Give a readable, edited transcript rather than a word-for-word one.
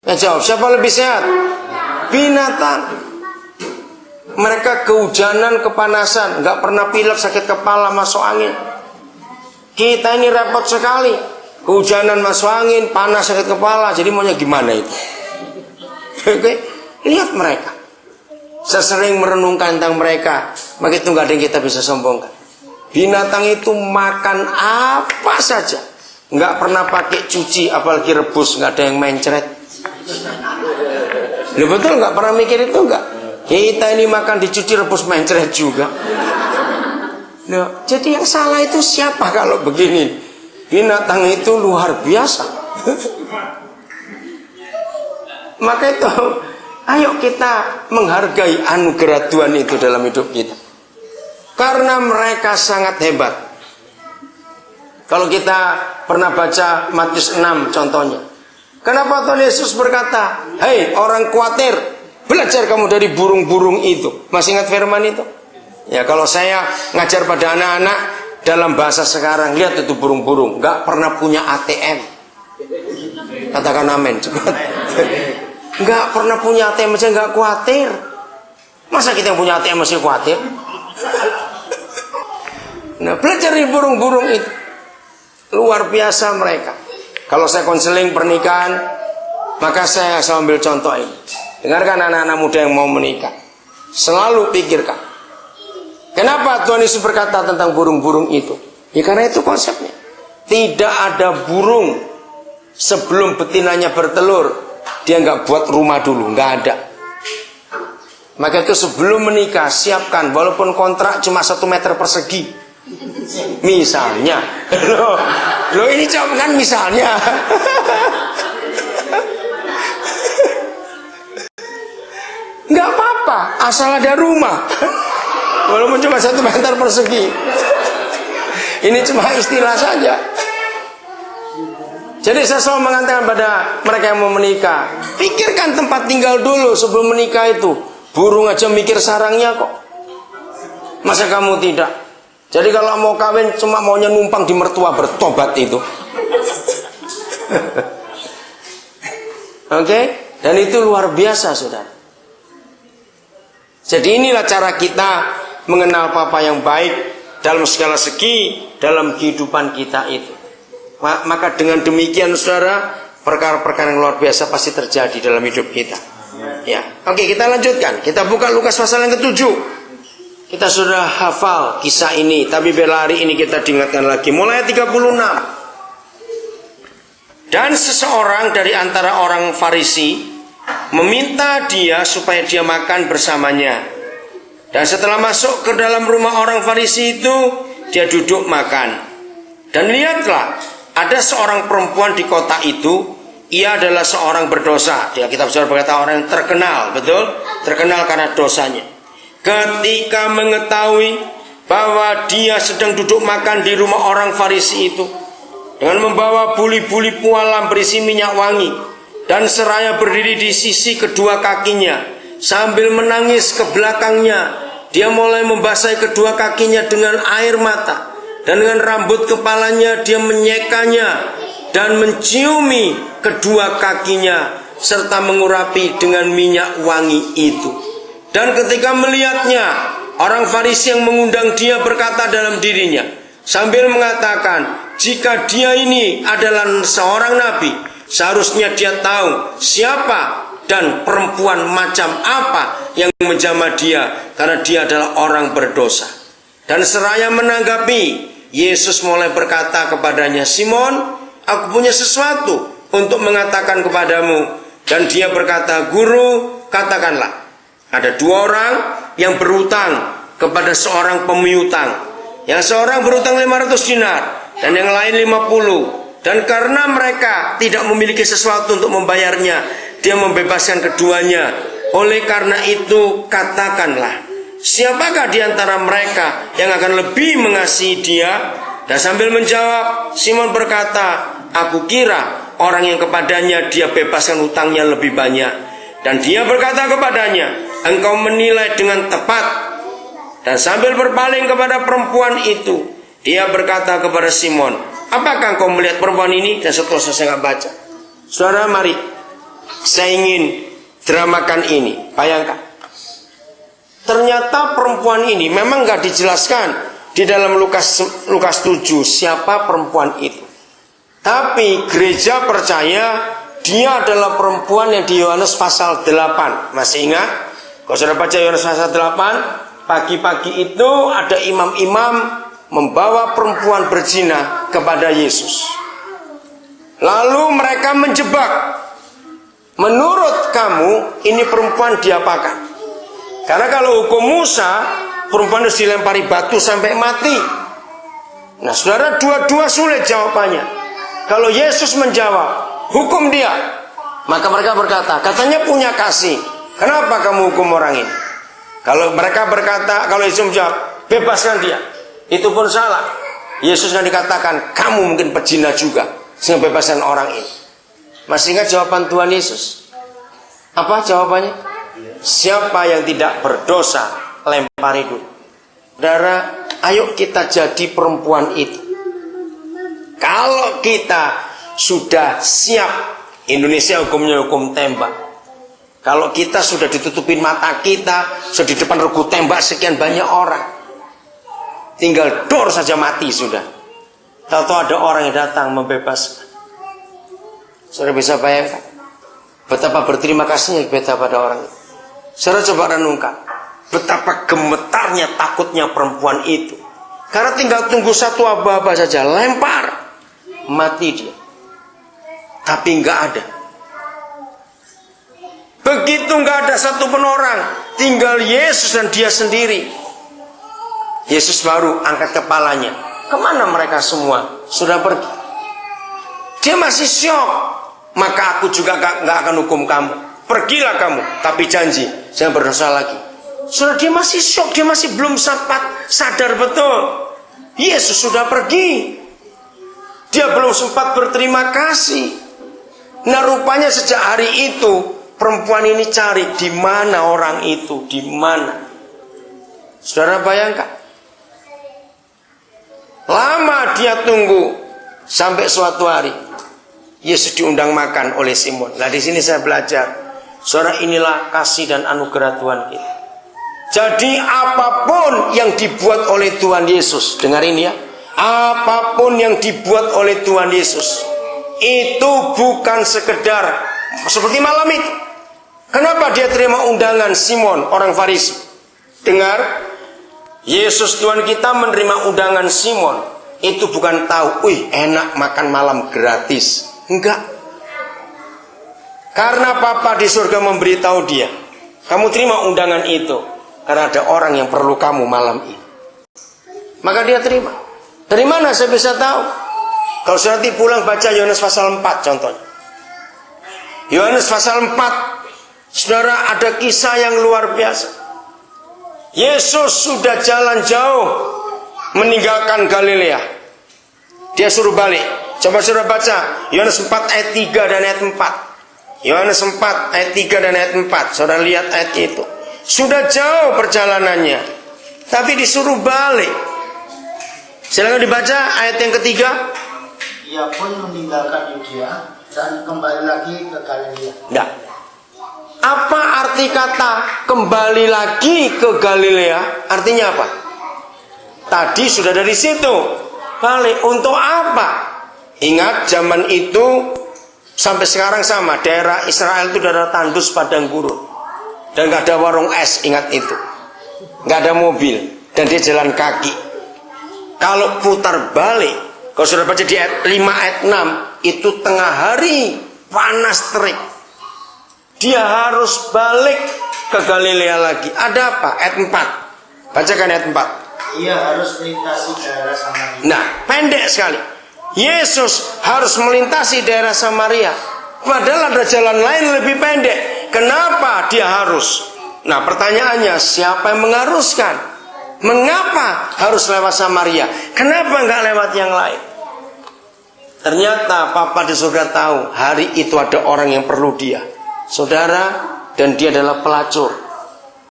Ya jawab, siapa lebih sehat? Binatang. Mereka kehujanan, kepanasan, nggak pernah pilek, sakit kepala, masuk angin. Kita ini repot sekali. Kehujanan, masuk angin, panas, sakit kepala. Jadi maunya gimana itu? Oke, lihat mereka. Saya sering merenungkan tentang mereka, maka itu nggak ada yang kita bisa sombongkan. Binatang itu makan apa saja, nggak pernah pakai cuci, apalagi rebus, nggak ada yang mencret. Loh, betul nggak pernah mikir itu nggak? Kita ini makan dicuci, rebus, mencret juga. Loh, jadi yang salah itu siapa kalau begini? Binatang itu luar biasa. Maka itu, ayo kita menghargai anugerah Tuhan itu dalam hidup kita. Karena mereka sangat hebat. Kalau kita pernah baca Matius 6 contohnya. Kenapa Tuhan Yesus berkata, hei orang khawatir, belajar kamu dari burung-burung itu. Masih ingat firman itu? Ya, kalau saya ngajar pada anak-anak dalam bahasa sekarang, lihat itu burung-burung, gak pernah punya ATM. Katakan amin cepat. Gak pernah punya ATM aja gak khawatir. Masa kita yang punya ATM masih khawatir? Nah, belajar dari burung-burung itu. Luar biasa mereka. Kalau saya konseling pernikahan, maka saya ambil contoh ini. Dengarkan anak-anak muda yang mau menikah. Selalu pikirkan, kenapa Tuhan Yesus berkata tentang burung-burung itu? Ya karena itu konsepnya. Tidak ada burung sebelum betinanya bertelur, dia nggak buat rumah dulu, nggak ada. Maka itu sebelum menikah, siapkan, walaupun kontrak cuma 1 meter persegi. Misalnya, loh ini kan misalnya. Nggak apa-apa, asal ada rumah. Walaupun cuma 1 meter persegi. Ini cuma istilah saja. Jadi saya selalu mengatakan pada mereka yang mau menikah, pikirkan tempat tinggal dulu sebelum menikah itu. Burung aja mikir sarangnya kok. Masa kamu tidak? Jadi kalau mau kawin cuma maunya numpang di mertua, bertobat itu. Oke? Dan itu luar biasa, saudara. Jadi inilah cara kita mengenal Papa yang baik dalam segala segi dalam kehidupan kita itu. Maka dengan demikian, saudara, perkara-perkara yang luar biasa pasti terjadi dalam hidup kita. Ya, oke, kita lanjutkan. Kita buka Lukas pasal yang ke-7. Kita sudah hafal kisah ini, tapi biar hari ini kita diingatkan lagi. Mulai 36. Dan seseorang dari antara orang Farisi meminta dia supaya dia makan bersamanya. Dan setelah masuk ke dalam rumah orang Farisi itu, dia duduk makan. Dan lihatlah, ada seorang perempuan di kota itu. Ia adalah seorang berdosa. Dia kitab suara berkata orang yang terkenal, betul? Terkenal karena dosanya. Ketika mengetahui bahwa dia sedang duduk makan di rumah orang Farisi itu, dengan membawa buli-buli pualam berisi minyak wangi, dan seraya berdiri di sisi kedua kakinya, sambil menangis ke belakangnya, dia mulai membasahi kedua kakinya dengan air mata, dan dengan rambut kepalanya dia menyekanya dan menciumi kedua kakinya serta mengurapi dengan minyak wangi itu. Dan ketika melihatnya, orang Farisi yang mengundang dia berkata dalam dirinya sambil mengatakan, jika dia ini adalah seorang nabi, seharusnya dia tahu siapa dan perempuan macam apa yang menjamah dia, karena dia adalah orang berdosa. Dan seraya menanggapi, Yesus mulai berkata kepadanya, Simon, aku punya sesuatu untuk mengatakan kepadamu. Dan dia berkata, Guru, katakanlah. Ada 2 orang yang berutang kepada seorang pemiutang. Yang seorang berutang 500 dinar dan yang lain 50. Dan karena mereka tidak memiliki sesuatu untuk membayarnya, dia membebaskan keduanya. Oleh karena itu katakanlah, siapakah di antara mereka yang akan lebih mengasihi dia? Dan sambil menjawab, Simon berkata, aku kira orang yang kepadanya dia bebaskan hutangnya lebih banyak. Dan dia berkata kepadanya, engkau menilai dengan tepat. Dan sambil berpaling kepada perempuan itu, dia berkata kepada Simon, apakah engkau melihat perempuan ini? Dan seterusnya saya nggak baca. Saudara, mari Saya ingin dramakan ini. Bayangkan. Ternyata perempuan ini memang nggak dijelaskan di dalam Lukas 7 siapa perempuan itu. Tapi gereja percaya dia adalah perempuan yang di Yohanes pasal 8. Masih ingat? Kalau sudah baca Yohanes pasal 8, pagi-pagi itu ada imam-imam membawa perempuan berzina kepada Yesus. Lalu mereka menjebak. Menurut kamu ini perempuan diapakan? Karena kalau hukum Musa, perempuan harus dilempari batu sampai mati. Nah saudara, dua-dua sulit jawabannya. Kalau Yesus menjawab, hukum dia. Maka mereka berkata, katanya punya kasih, kenapa kamu hukum orang ini? Kalau mereka berkata, kalau Yesus menjawab, bebaskan dia, itu pun salah. Yesus kan dikatakan, kamu mungkin pezina juga, sehingga bebaskan orang ini. Masih ingat jawaban Tuhan Yesus? Apa jawabannya? Siapa yang tidak berdosa, lempari dulu. Saudara, ayo kita jadi perempuan itu. Kalau kita sudah siap, Indonesia hukumnya hukum tembak. Kalau kita sudah ditutupin mata kita, sudah di depan regu tembak sekian banyak orang, tinggal dor saja mati sudah. Tahu-tahu ada orang yang datang membebaskan. Saudara bisa bayangkan betapa berterima kasihnya kita pada orang itu. Saudara coba renungkan betapa gemetarnya, takutnya perempuan itu. Karena tinggal tunggu satu aba-aba saja, lempar, mati dia. Tapi nggak ada. Begitu nggak ada satupun orang, tinggal Yesus dan dia sendiri. Yesus baru angkat kepalanya. Kemana mereka semua? Sudah pergi. Dia masih syok. Maka aku juga nggak akan hukum kamu. Pergilah kamu, tapi janji jangan berdosa lagi. Sudah dia masih syok, dia masih belum sempat sadar betul. Yesus sudah pergi. Dia belum sempat berterima kasih. Nah rupanya sejak hari itu perempuan ini cari di mana orang itu, di mana. Saudara bayangkan. Lama dia tunggu sampai suatu hari Yesus diundang makan oleh Simon. Nah di sini saya belajar, saudara, inilah kasih dan anugerah Tuhan kita. Jadi apapun yang dibuat oleh Tuhan Yesus, dengar ini ya, apapun yang dibuat oleh Tuhan Yesus itu bukan sekedar seperti malam itu. Kenapa dia terima undangan Simon orang Farisi? Dengar, Yesus Tuhan kita menerima undangan Simon itu bukan tahu, wih enak makan malam gratis. Enggak. Karena Papa di surga memberitahu dia, kamu terima undangan itu karena ada orang yang perlu kamu malam ini. Maka dia terima. Dari mana saya bisa tahu? Kalau sudah nanti pulang baca Yohanes pasal 4 contohnya. Yohanes pasal 4, saudara, ada kisah yang luar biasa. Yesus sudah jalan jauh meninggalkan Galilea. Dia suruh balik. Coba saudara baca Yohanes 4 ayat 3 dan ayat 4. Yohanes 4 ayat 3 dan ayat 4. Saudara lihat ayat itu. Sudah jauh perjalanannya, tapi disuruh balik. Silakan dibaca ayat yang ketiga. Ia pun meninggalkan Yudea dan kembali lagi ke Galilea. Nah, apa arti kata kembali lagi ke Galilea? Artinya apa? Tadi sudah dari situ. Balik untuk apa? Ingat zaman itu sampai sekarang sama. Daerah Israel itu daerah tandus padang gurun. Dan gak ada warung es, ingat itu. Gak ada mobil. Dan dia jalan kaki. Kalau putar balik, kalau sudah baca di ayat 5 ayat 6, itu tengah hari, panas terik. Dia harus balik ke Galilea lagi. Ada apa? Ayat 4. Bacakan ayat 4. Ia harus melintasi daerah Samaria. Nah, pendek sekali. Yesus harus melintasi daerah Samaria. Padahal ada jalan lain lebih pendek. Kenapa dia harus? Nah, pertanyaannya, siapa yang mengharuskan? Mengapa harus lewat Samaria? Kenapa nggak lewat yang lain? Ternyata Papa di surga tahu hari itu ada orang yang perlu dia, saudara, dan dia adalah pelacur.